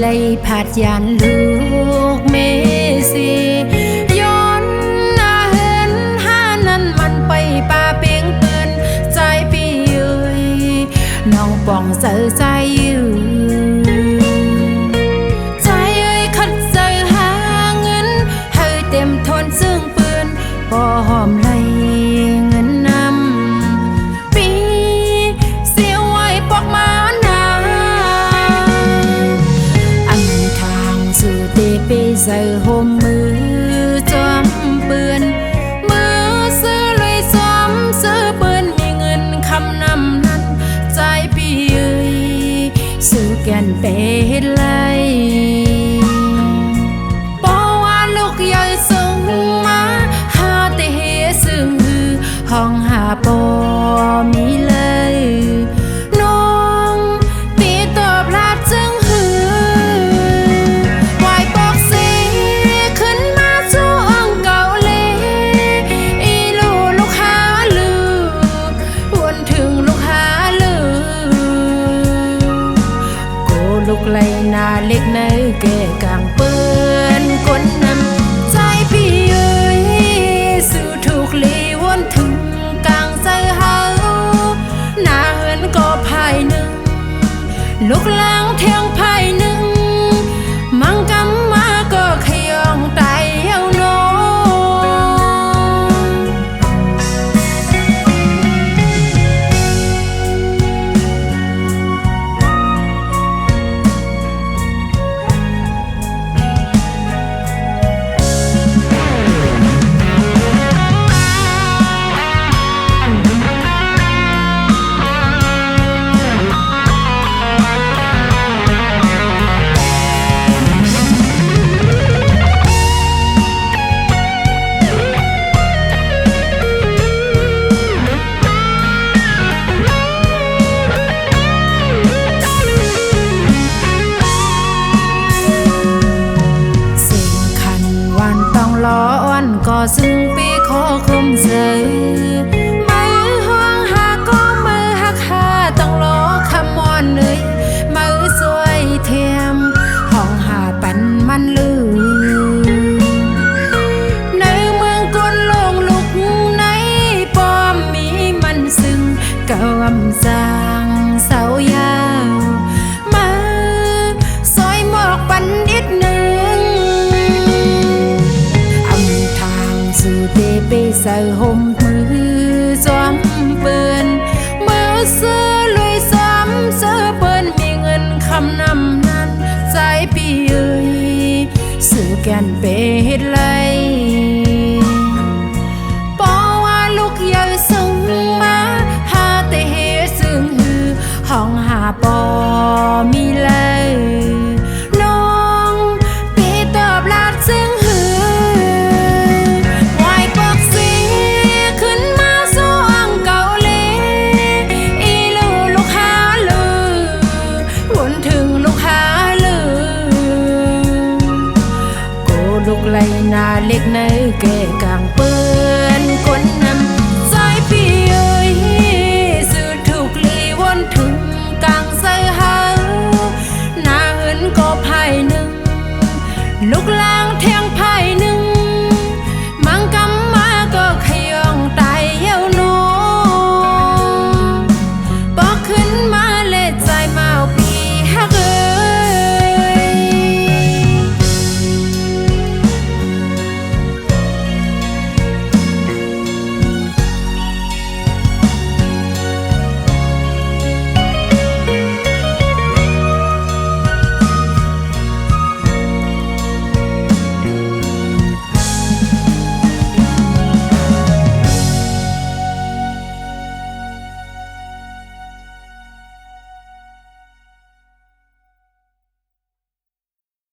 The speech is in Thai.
lấy phạt giàn lúc mê siย้อนหน้าเห็นหานั้นมันไปป่าเปียงเปืนใจพี่เอ้ยน้องป่องเสือใจอยู่ใจเอ้ยคัดเสือหาเงินให้เต็มทนซึ่งปืนพอหอมไหลเงินนำปีเสียไว้ปอกมานาอันทางสู่เตไปใส่ห่มมือจอมปืนมือซื้อเลยจอมซื้อปืนมีเงินคำนำนั้นใจพี่เอ้ยซื้อแก่นไปเฮ็ดไรห้องหาปอมีเลยน้องตีตอบลาดจึงหือวายปอกสีขึ้นมาจู้อ่องเก่าเลยอีลูกหาลือวนถึงลูกหาลือโกลูกไหลนาเล็กในแก่กลางเปื้อนก้นนำใจพี่เอ้ยสู่ถูกลีวนถึงลูกหลังเทียงไผ่หนึ่งมังกำมาก็ขยองไตเอาโนก็ซึ่งปีขอคมเจอมือห้องหาก็มือหักหาต้องรอคำมอนเลยมือสวยเทียมห้องหาปันมันลือในเมืองกนลงลุกในป้อมมีมันซึ่งกำลังจางเสายาวมือซอยหมอกปันนิดหนึ่งสู่เตไปใส่ห่มมือจอมปืนมือซื้อลุยซ้ำซื้อปืนมีเงินคำนำนั้นใจพี่เอ้ยซื้อแก่นไปเฮ็ดไรปอว่าลูกใหญ่ส่งมาหาแต่เฮ็ดซึ่งหือห้องหาปอมีเลยน้องตีตอบลาดซึ่งลูกไหลนาเล็กในแก่กลางเปื้